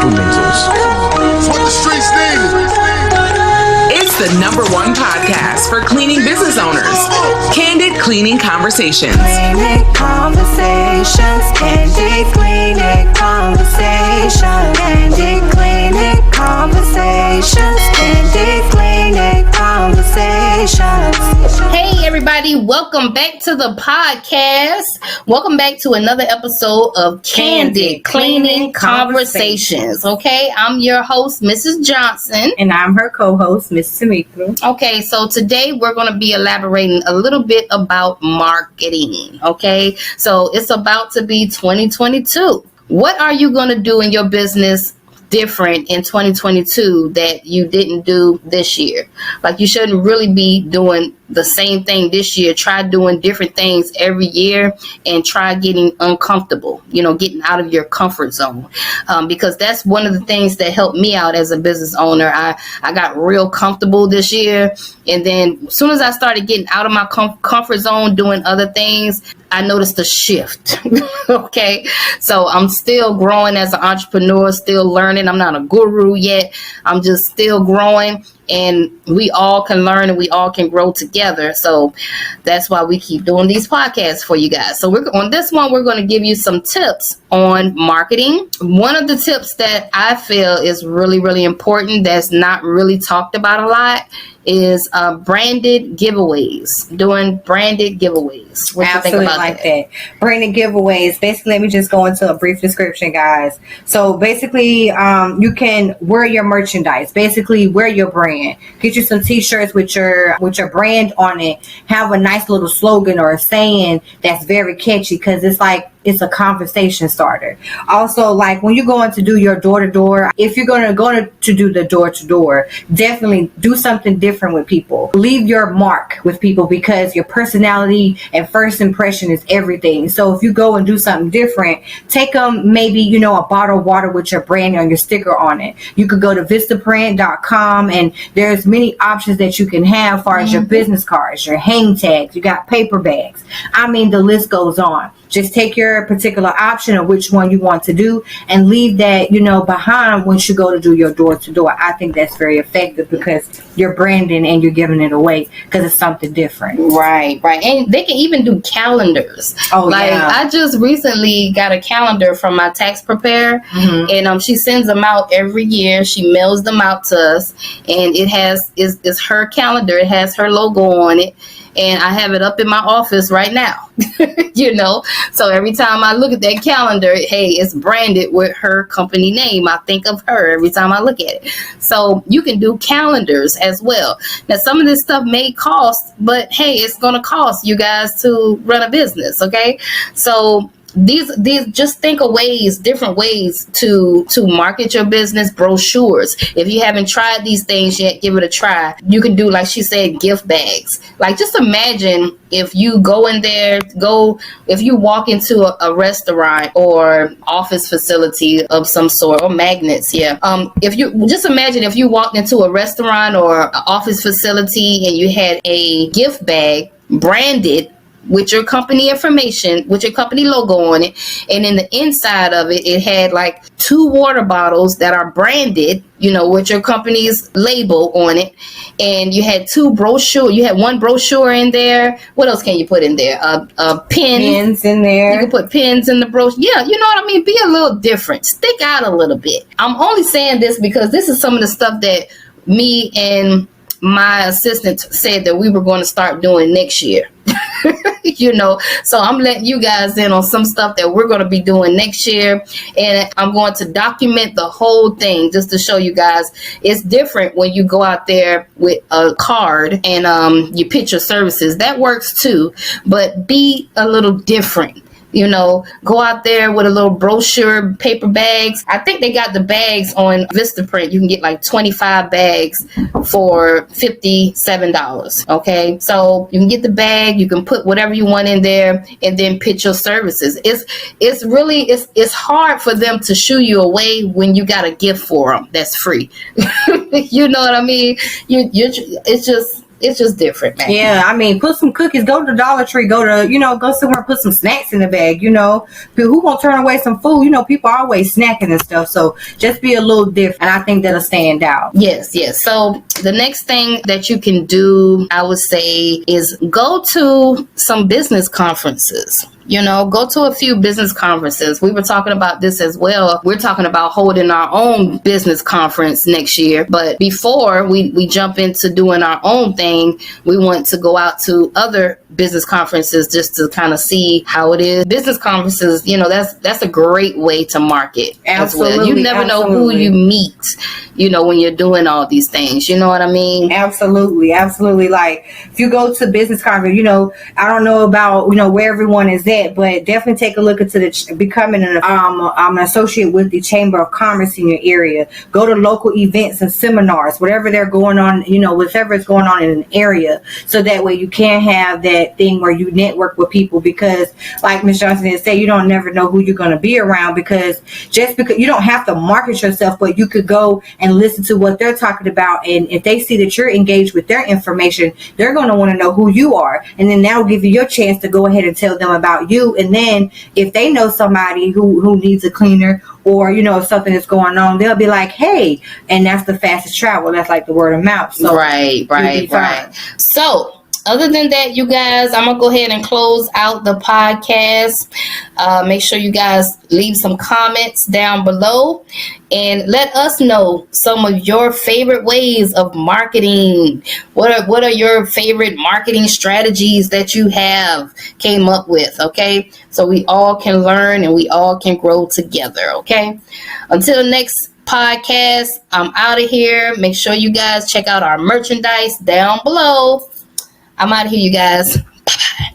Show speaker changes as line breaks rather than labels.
instrumentals.
It's what the streets need.
It's the #1 podcast for cleaning business owners. Candid Cleaning Conversations.
Cleaning conversations, candid cleaning conversations, candid cleaning conversations, candid cleaning conversations.
Hey everybody, welcome back to the podcast. Welcome back to another episode of Candid Cleaning Conversations. Okay, I'm your host, Mrs. Johnson.
And I'm her co-host, Miss Tamika.
Okay, so today we're going to be elaborating a little bit about marketing. Okay, so it's about to be 2022. What are you going to do in your business different in 2022 that you didn't do this year? Like, you shouldn't really be doing the same thing this year. Try doing different things every year and try getting uncomfortable, getting out of your comfort zone. Because that's one of the things that helped me out as a business owner. I got real comfortable this year. And then as soon as I started getting out of my comfort zone, doing other things, I noticed a shift. Okay. So I'm still growing as an entrepreneur, still learning. I'm not a guru yet. I'm just still growing. And we all can learn and we all can grow together. So that's why we keep doing these podcasts for you guys. So on this one, we're going to give you some tips on marketing. One of the tips that I feel is really, really important that's not really talked about a lot is branded giveaways. Doing branded giveaways. What do you think about that?
Branded giveaways. Basically, let me just go into a brief description, guys. So basically, you can wear your merchandise. Basically, wear your brand. Get you some t-shirts with your brand on it. Have a nice little slogan or a saying that's very catchy, because it's a conversation starter. Also, like when you're going to do your door-to-door, if you're going to do the door-to-door, definitely do something different with people. Leave your mark with people, because your personality and first impression is everything. So if you go and do something different, take them maybe, a bottle of water with your brand on your sticker on it. You could go to vistaprint.com and there's many options that you can have as far as your business cards, your hang tags, you got paper bags. I mean, the list goes on. Just take your particular option of which one you want to do and leave that, behind once you go to do your door-to-door. I think that's very effective because you're branding and you're giving it away because it's something different.
Right. And they can even do calendars.
Oh, yeah.
I just recently got a calendar from my tax preparer, and she sends them out every year. She mails them out to us, and it's her calendar. It has her logo on it. And I have it up in my office right now, So every time I look at that calendar, hey, it's branded with her company name. I think of her every time I look at it. So you can do calendars as well. Now, some of this stuff may cost, but hey, it's going to cost you guys to run a business. Okay. So these just think of different ways to market your business. Brochures. If you haven't tried these things yet, give it a try. You can do, like she said, gift bags. Like, just imagine if you if you walk into a restaurant or office facility of some sort, or magnets. Yeah. If you just imagine if you walked into a restaurant or an office facility and you had a gift bag branded with your company information, with your company logo on it, and in the inside of it, it had like 2 water bottles that are branded, with your company's label on it, and you had 2 brochures. You had 1 brochure in there. What else can you put in there? Pins
in there.
You can put pins in the brochure. Yeah, you know what I mean? Be a little different. Stick out a little bit. I'm only saying this because this is some of the stuff that me and my assistant said that we were going to start doing next year. So I'm letting you guys in on some stuff that we're going to be doing next year, and I'm going to document the whole thing just to show you guys it's different when you go out there with a card and you pitch your services. That works too, but be a little different. Go out there with a little brochure, paper bags. I think they got the bags on Vistaprint. You can get like 25 bags for $57. Okay. So you can get the bag, you can put whatever you want in there and then pitch your services. It's hard for them to shoo you away when you got a gift for them that's free. You know what I mean? it's just different, man.
Yeah, I mean, put some cookies, go to the Dollar Tree, go somewhere, put some snacks in the bag, who won't turn away some food? People are always snacking and stuff, so just be a little different, and I think that'll stand out.
Yes. So the next thing that you can do, I would say, is go to some business conferences. Go to a few business conferences. We were talking about this as well. We're talking about holding our own business conference next year. But before we jump into doing our own thing, we want to go out to other business conferences just to kind of see how it is. Business conferences, that's a great way to market as well. You never know who you meet, when you're doing all these things. You know what I mean?
Absolutely. Like if you go to business conference, I don't know about, where everyone is at, but definitely take a look into becoming an associate with the Chamber of Commerce in your area. Go to local events and seminars, whatever they're going on, whatever is going on in an area. So that way you can have that thing where you network with people, because like Ms. Johnson had said, you don't never know who you're going to be around, because you don't have to market yourself, but you could go and listen to what they're talking about. And if they see that you're engaged with their information, they're going to want to know who you are. And then that'll give you your chance to go ahead and tell them about you. And then if they know somebody who needs a cleaner, or if something is going on, they'll be like, hey, and that's the fastest travel. That's like the word of mouth. So
right. So other than that, you guys, I'm going to go ahead and close out the podcast. Make sure you guys leave some comments down below and let us know some of your favorite ways of marketing. What are your favorite marketing strategies that you have came up with, okay? So we all can learn and we all can grow together, okay? Until next podcast, I'm out of here. Make sure you guys check out our merchandise down below. I'm out of here, you guys. Bye-bye.